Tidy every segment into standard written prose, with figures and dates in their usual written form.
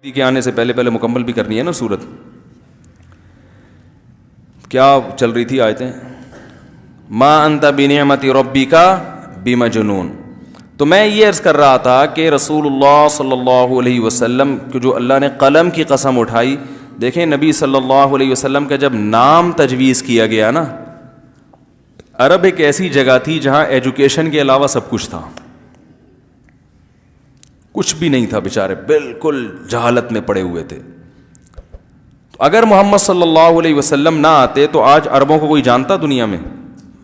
کے آنے سے پہلے مکمل بھی کرنی ہے نا سورت. کیا چل رہی تھی آیتیں؟ ما انت بنعمت ربک بمجنون. تو میں یہ عرض کر رہا تھا کہ رسول اللہ صلی اللہ علیہ وسلم کو جو اللہ نے قلم کی قسم اٹھائی. دیکھیں نبی صلی اللہ علیہ وسلم کا جب نام تجویز کیا گیا نا، عرب ایک ایسی جگہ تھی جہاں ایجوکیشن کے علاوہ سب کچھ تھا، کچھ بھی نہیں تھا، بیچارے بالکل جہالت میں پڑے ہوئے تھے. اگر محمد صلی اللہ علیہ وسلم نہ آتے تو آج عربوں کو کوئی جانتا؟ دنیا میں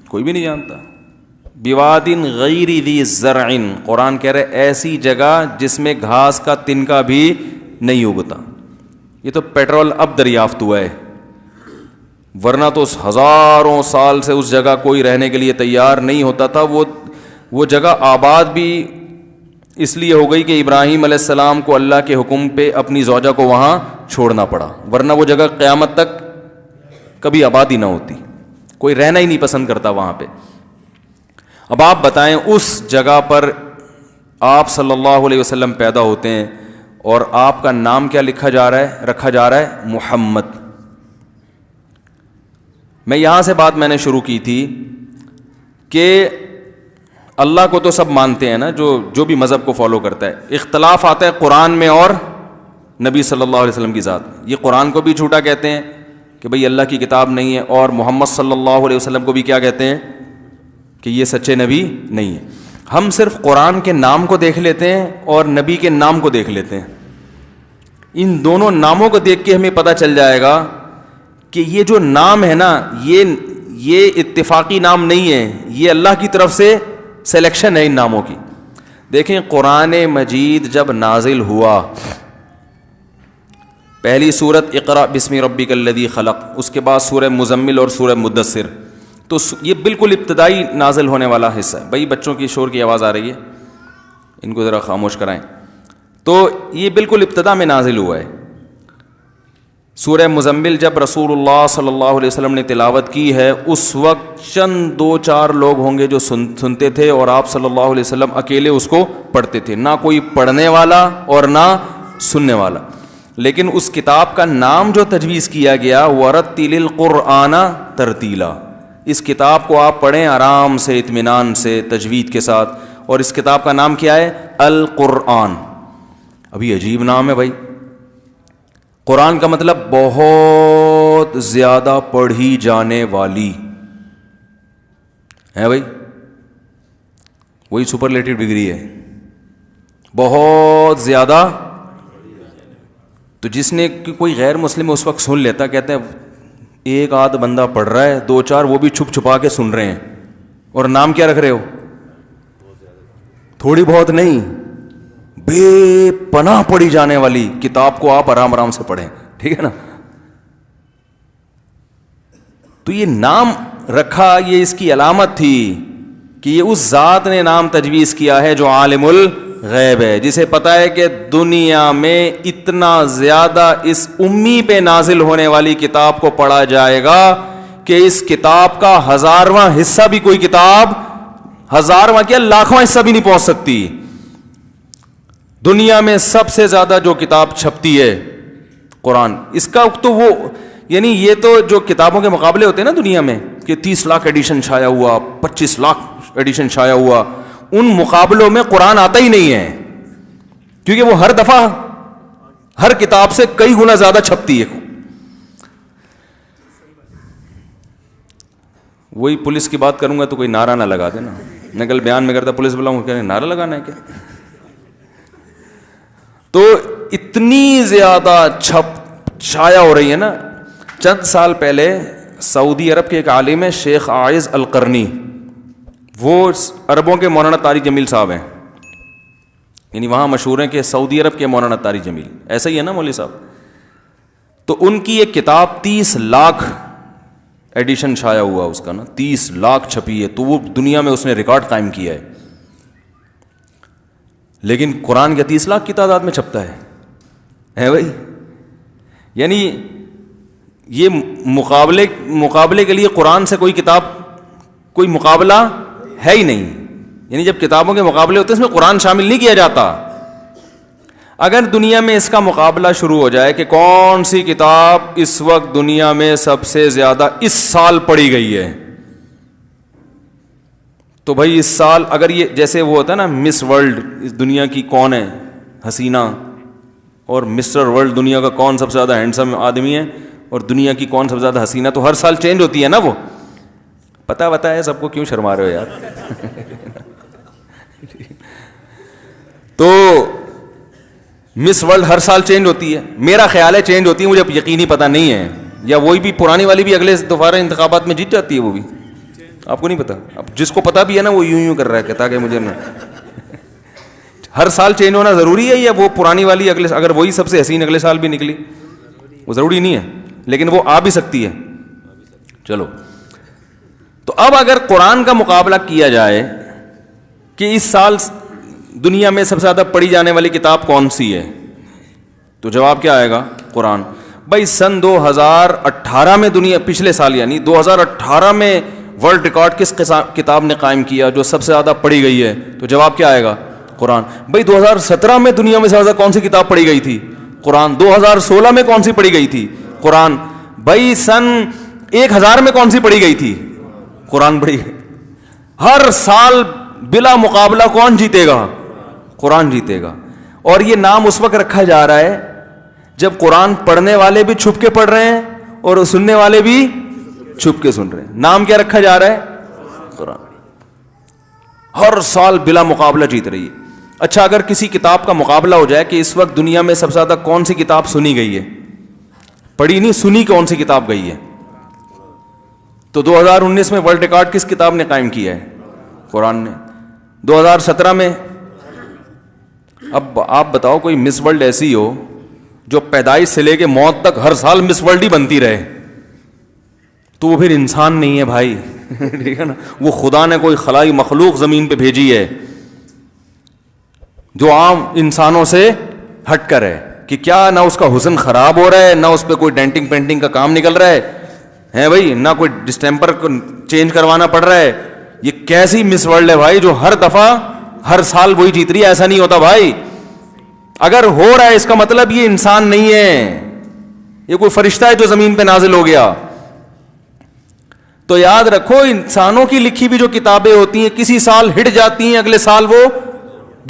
کوئی بھی نہیں جانتا. بواد غیر ذی زرع، قرآن کہہ رہے ایسی جگہ جس میں گھاس کا تنکا بھی نہیں اگتا. یہ تو پیٹرول اب دریافت ہوا ہے، ورنہ تو ہزاروں سال سے اس جگہ کوئی رہنے کے لیے تیار نہیں ہوتا تھا. وہ جگہ آباد بھی اس لیے ہو گئی کہ ابراہیم علیہ السلام کو اللہ کے حکم پہ اپنی زوجہ کو وہاں چھوڑنا پڑا، ورنہ وہ جگہ قیامت تک کبھی آباد ہی نہ ہوتی، کوئی رہنا ہی نہیں پسند کرتا وہاں پہ. اب آپ بتائیں اس جگہ پر آپ صلی اللہ علیہ وسلم پیدا ہوتے ہیں اور آپ کا نام کیا رکھا جا رہا ہے؟ محمد. میں یہاں سے بات میں نے شروع کی تھی کہ اللہ کو تو سب مانتے ہیں نا، جو بھی مذہب کو فالو کرتا ہے. اختلاف آتا ہے قرآن میں اور نبی صلی اللہ علیہ وسلم کی ذات. یہ قرآن کو بھی جھوٹا کہتے ہیں کہ بھئی اللہ کی کتاب نہیں ہے، اور محمد صلی اللہ علیہ وسلم کو بھی کیا کہتے ہیں کہ یہ سچے نبی نہیں ہے. ہم صرف قرآن کے نام کو دیکھ لیتے ہیں اور نبی کے نام کو دیکھ لیتے ہیں. ان دونوں ناموں کو دیکھ کے ہمیں پتہ چل جائے گا کہ یہ جو نام ہے نا، یہ اتفاقی نام نہیں ہے، یہ اللہ کی طرف سے سلیکشن ہے ان ناموں کی. دیکھیں قرآن مجید جب نازل ہوا، پہلی سورت اقرأ بسم ربک الذی خلق، اس کے بعد سورہ مزمل اور سورہ مدثر. تو یہ بالکل ابتدائی نازل ہونے والا حصہ ہے. بھائی بچوں کی شور کی آواز آ رہی ہے، ان کو ذرا خاموش کرائیں. تو یہ بالکل ابتدا میں نازل ہوا ہے. سورہ مزمل جب رسول اللہ صلی اللہ علیہ وسلم نے تلاوت کی ہے، اس وقت چند 2-4 لوگ ہوں گے جو سنتے تھے، اور آپ صلی اللہ علیہ وسلم اکیلے اس کو پڑھتے تھے، نہ کوئی پڑھنے والا اور نہ سننے والا. لیکن اس کتاب کا نام جو تجویز کیا گیا، وَرَتِّلِ الْقُرْآنَ تَرْتِیلًا، اس کتاب کو آپ پڑھیں آرام سے، اطمینان سے، تجوید کے ساتھ. اور اس کتاب کا نام کیا ہے؟ القرآن. ابھی عجیب نام ہے بھائی. قرآن کا مطلب بہت زیادہ پڑھی جانے والی ہے بھائی، وہی سپرلیٹو ڈگری ہے، بہت زیادہ. تو جس نے کوئی غیر مسلم اس وقت سن لیتا، کہتے ہیں ایک آدھ بندہ پڑھ رہا ہے، 2-4 وہ بھی چھپ چھپا کے سن رہے ہیں، اور نام کیا رکھ رہے ہو؟ تھوڑی بہت نہیں، بے پناہ پڑھی جانے والی کتاب کو آپ آرام آرام سے پڑھیں. ٹھیک ہے نا؟ تو یہ نام رکھا، یہ اس کی علامت تھی کہ یہ اس ذات نے نام تجویز کیا ہے جو عالم الغیب ہے، جسے پتا ہے کہ دنیا میں اتنا زیادہ اس امی پہ نازل ہونے والی کتاب کو پڑھا جائے گا کہ اس کتاب کا 1000واں حصہ بھی کوئی کتاب، 1000واں کیا لاکھواں حصہ بھی نہیں پہنچ سکتی. دنیا میں سب سے زیادہ جو کتاب چھپتی ہے قرآن، اس کا تو وہ یعنی یہ تو جو کتابوں کے مقابلے ہوتے ہیں نا دنیا میں کہ 30 لاکھ ایڈیشن چھایا ہوا، 25 لاکھ ایڈیشن چھایا ہوا، ان مقابلوں میں قرآن آتا ہی نہیں ہے، کیونکہ وہ ہر دفعہ ہر کتاب سے کئی گنا زیادہ چھپتی ہے. وہی پولیس کی بات کروں گا تو کوئی نعرہ نہ لگا دینا. میں کل بیان میں کرتا پولیس بلاؤں کہ نعرہ لگانا ہے کیا. تو اتنی زیادہ چھایا ہو رہی ہے نا. چند سال پہلے سعودی عرب کے ایک عالم ہے شیخ عائز القرنی، وہ عربوں کے مولانا طارق جمیل صاحب ہیں، یعنی وہاں مشہور ہیں کہ سعودی عرب کے مولانا طارق جمیل، ایسا ہی ہے نا مولوی صاحب. تو ان کی ایک کتاب 30 لاکھ ایڈیشن چھایا ہوا اس کا نا، 30 لاکھ چھپی ہے. تو وہ دنیا میں اس نے ریکارڈ قائم کیا ہے. لیکن قرآن کا 30 لاکھ کی تعداد میں چھپتا ہے بھائی. یعنی یہ مقابلے کے لیے قرآن سے کوئی کتاب، کوئی مقابلہ ہے ہی نہیں. یعنی جب کتابوں کے مقابلے ہوتے ہیں اس میں قرآن شامل نہیں کیا جاتا. اگر دنیا میں اس کا مقابلہ شروع ہو جائے کہ کون سی کتاب اس وقت دنیا میں سب سے زیادہ اس سال پڑھی گئی ہے، تو بھائی اس سال اگر یہ جیسے وہ ہوتا ہے نا مس ورلڈ، اس دنیا کی کون ہے حسینہ، اور مسٹر ورلڈ دنیا کا کون سب سے زیادہ ہینڈسم آدمی ہے، اور دنیا کی کون سب سے زیادہ حسینہ، تو ہر سال چینج ہوتی ہے نا. وہ پتہ ہے سب کو، کیوں شرما رہے ہو یار؟ تو مس ورلڈ ہر سال چینج ہوتی ہے، میرا خیال ہے چینج ہوتی ہے، مجھے یقینی پتہ نہیں ہے، یا وہی بھی پرانی والی بھی اگلے دوبارہ انتخابات میں جیت جاتی ہے، وہ بھی آپ کو نہیں پتا. اب جس کو پتا بھی ہے نا وہ یوں کر رہا ہے کہ تاکہ مجھے نہ ہر سال چینج ہونا ضروری ہے، یا وہ پرانی والی اگلے اگر وہی سب سے حسین اگلے سال بھی نکلی، وہ ضروری نہیں ہے، لیکن وہ آ بھی سکتی ہے. چلو، تو اب اگر قرآن کا مقابلہ کیا جائے کہ اس سال دنیا میں سب سے زیادہ پڑھی جانے والی کتاب کون سی ہے، تو جواب کیا آئے گا؟ قرآن. بھائی سن 2018 میں دنیا، پچھلے سال یعنی 2018 میں ورلڈ ریکارڈ کس کتاب نے قائم کیا جو سب سے زیادہ پڑھی گئی ہے، تو جواب کیا آئے گا؟ قرآن. بھائی 2017 میں دنیا میں سب سے زیادہ کون سی کتاب پڑھی گئی تھی؟ قرآن. 2016 میں کون سی پڑھی گئی تھی؟ قرآن. بھائی سن 1000 میں کون سی پڑھی گئی تھی؟ قرآن پڑھی گئی. ہر سال بلا مقابلہ کون جیتے گا؟ قرآن جیتے گا. اور یہ نام اس وقت رکھا جا رہا ہے جب قرآن پڑھنے والے بھی چھپ کے پڑھ رہے ہیں اور سننے والے بھی چھپ کے سن رہے ہیں. نام کیا رکھا جا رہا ہے؟ قرآن. ہر سال بلا مقابلہ جیت رہی ہے. اچھا، اگر کسی کتاب کا مقابلہ ہو جائے کہ اس وقت دنیا میں سب سے زیادہ کون سی کتاب سنی گئی ہے، پڑھی نہیں سنی کون سی کتاب گئی ہے، تو 2019 میں ورلڈ ریکارڈ کس کتاب نے قائم کیا ہے؟ قرآن نے. 2017 میں، اب آپ بتاؤ کوئی مس ورلڈ ایسی ہو جو پیدائش سے لے کے موت تک ہر سال مس ورلڈ ہی بنتی رہے، تو وہ پھر انسان نہیں ہے بھائی. ٹھیک ہے نا، وہ خدا نے کوئی خلائی مخلوق زمین پہ بھیجی ہے جو عام انسانوں سے ہٹ کر ہے، کہ کیا نہ اس کا حسن خراب ہو رہا ہے، نہ اس پہ کوئی ڈینٹنگ پینٹنگ کا کام نکل رہا ہے بھائی، نہ کوئی ڈسٹیمپر کو چینج کروانا پڑ رہا ہے. یہ کیسی مس ورلڈ ہے بھائی جو ہر دفعہ ہر سال وہی جیت رہی ہے؟ ایسا نہیں ہوتا بھائی. اگر ہو رہا ہے اس کا مطلب یہ انسان نہیں ہے، یہ کوئی فرشتہ ہے جو زمین پہ نازل ہو گیا. تو یاد رکھو، انسانوں کی لکھی ہوئی جو کتابیں ہوتی ہیں کسی سال ہٹ جاتی ہیں، اگلے سال وہ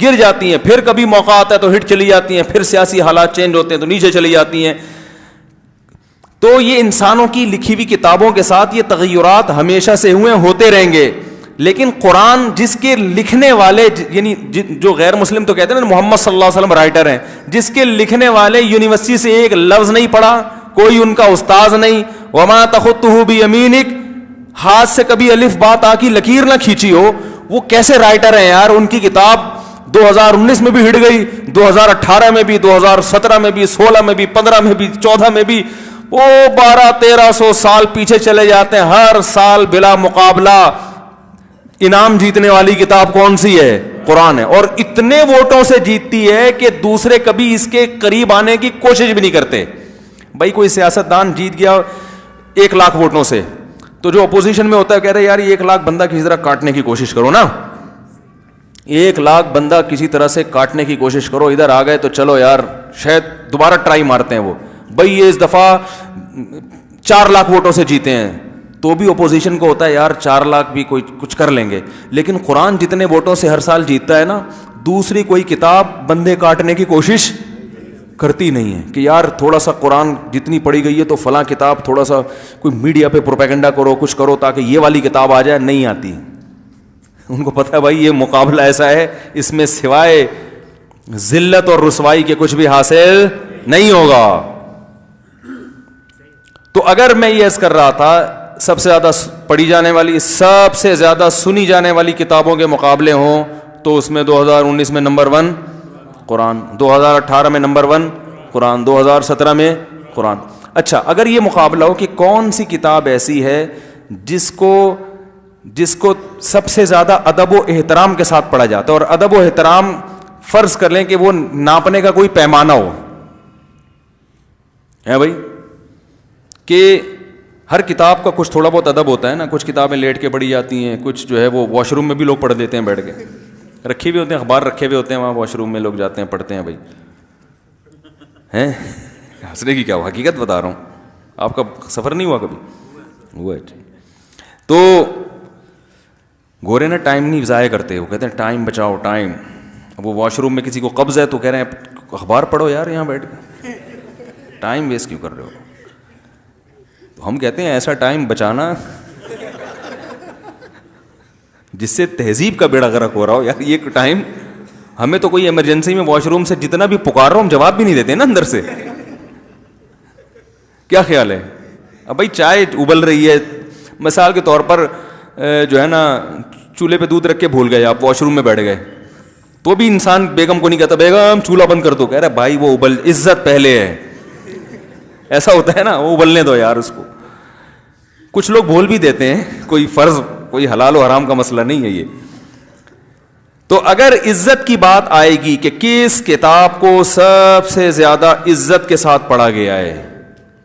گر جاتی ہیں، پھر کبھی موقع آتا ہے تو ہٹ چلی جاتی ہیں، پھر سیاسی حالات چینج ہوتے ہیں تو نیچے چلی جاتی ہیں. تو یہ انسانوں کی لکھی ہوئی کتابوں کے ساتھ یہ تغیرات ہمیشہ سے ہوئے، ہوتے رہیں گے. لیکن قرآن جس کے لکھنے والے، یعنی جو غیر مسلم تو کہتے ہیں نا محمد صلی اللہ علیہ وسلم رائٹر ہیں، جس کے لکھنے والے یونیورسٹی سے ایک لفظ نہیں پڑھا، کوئی ان کا استاذ نہیں، وما تخطہ بیمینک، ہاتھ سے کبھی الف با تا کی لکیر نہ کھینچی ہو، وہ کیسے رائٹر ہیں یار؟ ان کی کتاب 2019 میں بھی ہٹ گئی، 2018 میں بھی، 2017 میں بھی، 16 میں بھی، 15 میں بھی، 14 میں بھی، وہ 1200-1300 سال پیچھے چلے جاتے ہیں. ہر سال بلا مقابلہ انعام جیتنے والی کتاب کون سی ہے؟ قرآن ہے. اور اتنے ووٹوں سے جیتتی ہے کہ دوسرے کبھی اس کے قریب آنے کی کوشش بھی نہیں کرتے. بھائی کوئی سیاستدان جیت گیا 1 لاکھ ووٹوں سے، تو جو اپوزیشن میں ہوتا ہے کہہ رہے یار یہ 1 لاکھ بندہ کسی طرح کاٹنے کی کوشش کرو نا، 1 لاکھ بندہ کسی طرح سے کاٹنے کی کوشش کرو، ادھر آ گئے تو چلو یار شاید دوبارہ ٹرائی مارتے ہیں وہ. بھائی یہ اس دفعہ 4 لاکھ ووٹوں سے جیتے ہیں، تو بھی اپوزیشن کو ہوتا ہے یار 4 لاکھ بھی کوئی کچھ کر لیں گے. لیکن قرآن جتنے ووٹوں سے ہر سال جیتتا ہے نا، دوسری کوئی کتاب بندے کاٹنے کی کوشش کرتی نہیں ہے کہ یار تھوڑا سا قرآن جتنی پڑھی گئی ہے تو فلاں کتاب تھوڑا سا کوئی میڈیا پہ پروپیگنڈا کرو، کچھ کرو تاکہ یہ والی کتاب آ جائے. نہیں آتی. ان کو پتہ ہے بھائی یہ مقابلہ ایسا ہے، اس میں سوائے ذلت اور رسوائی کے کچھ بھی حاصل نہیں ہوگا. تو اگر میں یہ عرض کر رہا تھا سب سے زیادہ پڑھی جانے والی، سب سے زیادہ سنی جانے والی کتابوں کے مقابلے ہوں تو اس میں 2019 میں نمبر 1 قرآن، 2018 میں نمبر 1 قرآن، 2017 میں قرآن. اچھا، اگر یہ مقابلہ ہو کہ کون سی کتاب ایسی ہے جس کو سب سے زیادہ ادب و احترام کے ساتھ پڑھا جاتا ہے، اور ادب و احترام فرض کر لیں کہ وہ ناپنے کا کوئی پیمانہ ہو، ہے بھائی، کہ ہر کتاب کا کچھ تھوڑا بہت ادب ہوتا ہے نا. کچھ کتابیں لیٹ کے پڑھی جاتی ہیں، کچھ جو ہے وہ واش روم میں بھی لوگ پڑھ دیتے ہیں بیٹھ کے، رکھے ہوئے ہوتے ہیں اخبار، رکھے ہوئے ہوتے ہیں وہاں واش روم میں لوگ جاتے ہیں پڑھتے ہیں بھائی. ہیں ہنسنے کی کیا ہو, حقیقت بتا رہا ہوں. آپ کا سفر نہیں ہوا کبھی؟ ہوا ہے. تو گورے نا ٹائم نہیں ضائع کرتے, وہ کہتے ہیں ٹائم بچاؤ ٹائم. اب وہ واش روم میں کسی کو قبض ہے تو کہہ رہے ہیں اخبار پڑھو یار یہاں بیٹھ کے, ٹائم ویسٹ کیوں کر رہے ہو. تو ہم کہتے ہیں ایسا ٹائم بچانا جس سے تہذیب کا بیڑا غرق ہو رہا ہو. یار یہ ٹائم ہمیں تو کوئی ایمرجنسی میں واش روم سے جتنا بھی پکار رہا ہوں ہم جواب بھی نہیں دیتے نا اندر سے. کیا خیال ہے؟ اب بھائی چائے ابل رہی ہے, مثال کے طور پر جو ہے نا چولہے پہ دودھ رکھ کے بھول گئے, آپ واش روم میں بیٹھ گئے, تو بھی انسان بیگم کو نہیں کہتا بیگم چولہا بند کر دو, کہہ رہا بھائی وہ ابل, عزت پہلے ہے. ایسا ہوتا ہے نا, وہ ابلنے دو یار اس کو. کچھ لوگ بول بھی دیتے ہیں, کوئی فرض کوئی حلال و حرام کا مسئلہ نہیں ہے یہ. تو اگر عزت کی بات آئے گی کہ کس کتاب کو سب سے زیادہ عزت کے ساتھ پڑھا گیا ہے,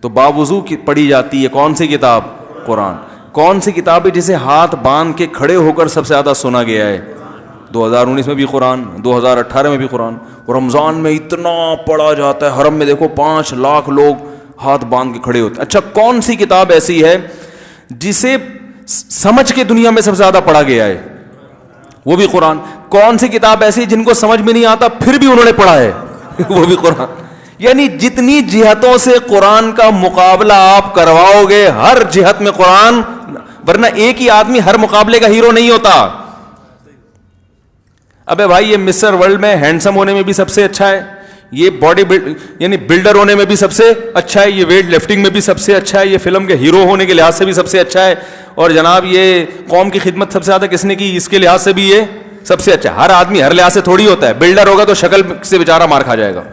تو باوضو پڑھی جاتی ہے کون سی کتاب؟ قرآن. کون سی کتاب ہے جسے ہاتھ باندھ کے کھڑے ہو کر سب سے زیادہ سنا گیا ہے؟ 2019 میں بھی قرآن, 2018 میں بھی قرآن. رمضان میں اتنا پڑھا جاتا ہے, حرم میں دیکھو 5 لاکھ لوگ ہاتھ باندھ کے کھڑے ہوتے ہیں. اچھا کون سی کتاب ایسی ہے جسے سمجھ کے دنیا میں سب سے زیادہ پڑھا گیا ہے؟ وہ بھی قرآن. کون سی کتاب ایسی جن کو سمجھ میں نہیں آتا پھر بھی انہوں نے پڑھا ہے؟ وہ بھی قرآن. یعنی جتنی جہتوں سے قرآن کا مقابلہ آپ کرواؤ گے, ہر جہت میں قرآن, ورنہ ایک ہی آدمی ہر مقابلے کا ہیرو نہیں ہوتا. ابے بھائی یہ مسٹر ورلڈ میں ہینڈسم ہونے میں بھی سب سے اچھا ہے, یہ باڈی یعنی بلڈر ہونے میں بھی سب سے اچھا ہے, یہ ویٹ لفٹنگ میں بھی سب سے اچھا ہے, یہ فلم کے ہیرو ہونے کے لحاظ سے بھی سب سے اچھا ہے, اور جناب یہ قوم کی خدمت سب سے زیادہ کس نے کی اس کے لحاظ سے بھی یہ سب سے اچھا. ہر آدمی ہر لحاظ سے تھوڑی ہوتا ہے. بلڈر ہوگا تو شکل سے بیچارہ مار کھا جائے گا.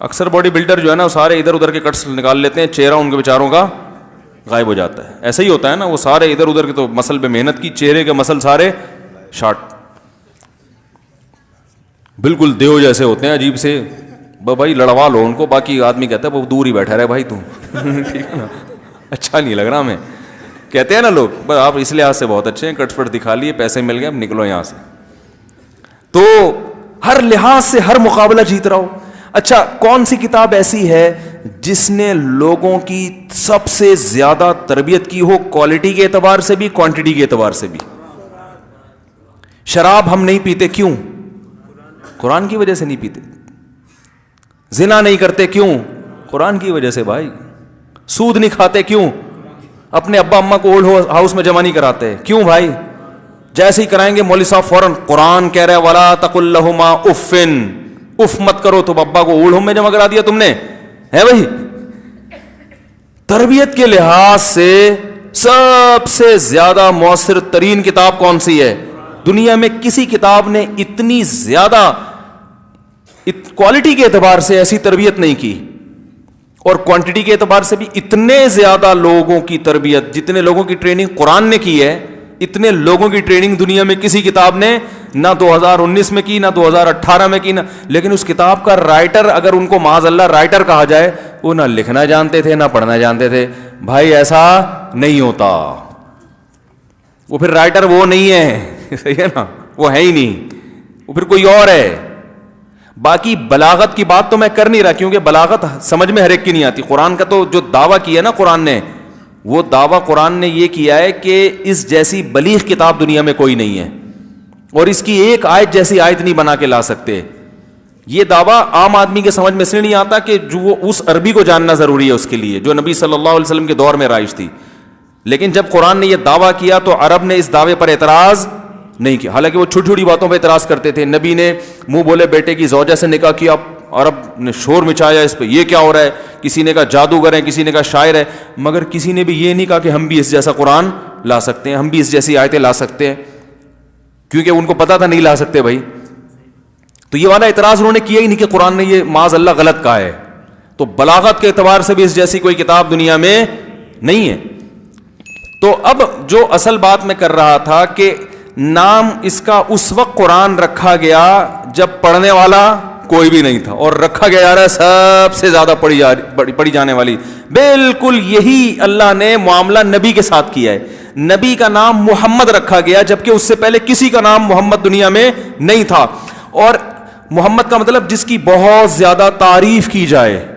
اکثر باڈی بلڈر جو ہے نا وہ سارے ادھر ادھر کے کٹس نکال لیتے ہیں, چہرہ ان کے بیچاروں کا غائب ہو جاتا ہے. ایسا ہی ہوتا ہے نا, وہ سارے ادھر ادھر کے تو مسل پہ محنت کی, چہرے کے مسل سارے شارٹ, بالکل دیو جیسے ہوتے ہیں عجیب سے. بھائی لڑوا لو ان کو, باقی آدمی کہتا ہے وہ دور ہی بیٹھا رہے بھائی تو ٹھیک ہے نا, اچھا نہیں لگ رہا ہمیں. کہتے ہیں نا لوگ بس آپ اس لحاظ سے بہت اچھے ہیں, کٹ فٹ دکھا لیے, پیسے مل گئے, اب نکلو یہاں سے. تو ہر لحاظ سے ہر مقابلہ جیت رہا ہو. اچھا کون سی کتاب ایسی ہے جس نے لوگوں کی سب سے زیادہ تربیت کی ہو, کوالٹی کے اعتبار سے بھی کوانٹٹی کے اعتبار سے بھی؟ شراب ہم نہیں پیتے, کیوں؟ قرآن کی وجہ سے نہیں پیتے. زنا نہیں کرتے, کیوں؟ قرآن کی وجہ سے بھائی. سود نہیں کھاتے, کیوں؟ اپنے ابا اماں کو اولڈ ہاؤس میں جمع نہیں کراتے, کیوں بھائی؟ جیسے ہی کرائیں گے مولوی صاحب فوراً قرآن کہہ رہے ولا تقل لہما اف, اف مت کرو. تو ابا کو اولڈ ہوم میں جمع کرا دیا تم نے, ہے بھائی. تربیت کے لحاظ سے سب سے زیادہ مؤثر ترین کتاب کون سی ہے دنیا میں؟ کسی کتاب نے اتنی زیادہ کوالٹی کے اعتبار سے ایسی تربیت نہیں کی, اور کوانٹٹی کے اعتبار سے بھی اتنے زیادہ لوگوں کی تربیت, جتنے لوگوں کی ٹریننگ قرآن نے کی ہے اتنے لوگوں کی ٹریننگ دنیا میں کسی کتاب نے نہ 2019 میں کی, نہ 2018 میں کی. نہ لیکن اس کتاب کا رائٹر, اگر ان کو معاذ اللہ رائٹر کہا جائے, وہ نہ لکھنا جانتے تھے نہ پڑھنا جانتے تھے. بھائی ایسا نہیں ہوتا, وہ پھر رائٹر وہ نہیں ہے, صحیح ہے نا, وہ ہے ہی نہیں, وہ پھر کوئی اور ہے. باقی بلاغت کی بات تو میں کر نہیں رہا, کیونکہ بلاغت سمجھ میں ہر ایک کی نہیں آتی. قرآن کا تو جو دعویٰ کیا نا قرآن نے, وہ دعویٰ قرآن نے یہ کیا ہے کہ اس جیسی بلیغ کتاب دنیا میں کوئی نہیں ہے, اور اس کی ایک آیت جیسی آیت نہیں بنا کے لا سکتے. یہ دعویٰ عام آدمی کے سمجھ میں اس لیے نہیں آتا کہ جو وہ اس عربی کو جاننا ضروری ہے اس کے لیے, جو نبی صلی اللہ علیہ وسلم کے دور میں رائج تھی. لیکن جب قرآن نے یہ دعویٰ کیا تو عرب نے اس دعوے پر اعتراض نہیں کیا, حالانکہ وہ چھوٹی چھوٹی باتوں پہ اعتراض کرتے تھے. نبی نے منہ بولے بیٹے کی زوجہ سے نکاح کیا, عرب نے شور مچایا اس پہ, یہ کیا ہو رہا ہے. کسی نے کہا جادوگر ہے, کسی نے کہا شاعر ہے, مگر کسی نے بھی یہ نہیں کہا کہ ہم بھی اس جیسا قرآن لا سکتے ہیں, ہم بھی اس جیسی آیتیں لا سکتے ہیں, کیونکہ ان کو پتا تھا نہیں لا سکتے بھائی. تو یہ والا اعتراض انہوں نے کیا ہی نہیں کہ قرآن نے یہ معاذ اللہ غلط کہا ہے. تو بلاغت کے اعتبار سے بھی اس جیسی کوئی کتاب دنیا میں نہیں ہے. تو اب جو اصل بات میں کر رہا تھا کہ نام اس کا اس وقت قرآن رکھا گیا جب پڑھنے والا کوئی بھی نہیں تھا, اور رکھا گیا جا رہا ہے سب سے زیادہ پڑھی جانے والی. بالکل یہی اللہ نے معاملہ نبی کے ساتھ کیا ہے. نبی کا نام محمد رکھا گیا جبکہ اس سے پہلے کسی کا نام محمد دنیا میں نہیں تھا, اور محمد کا مطلب جس کی بہت زیادہ تعریف کی جائے.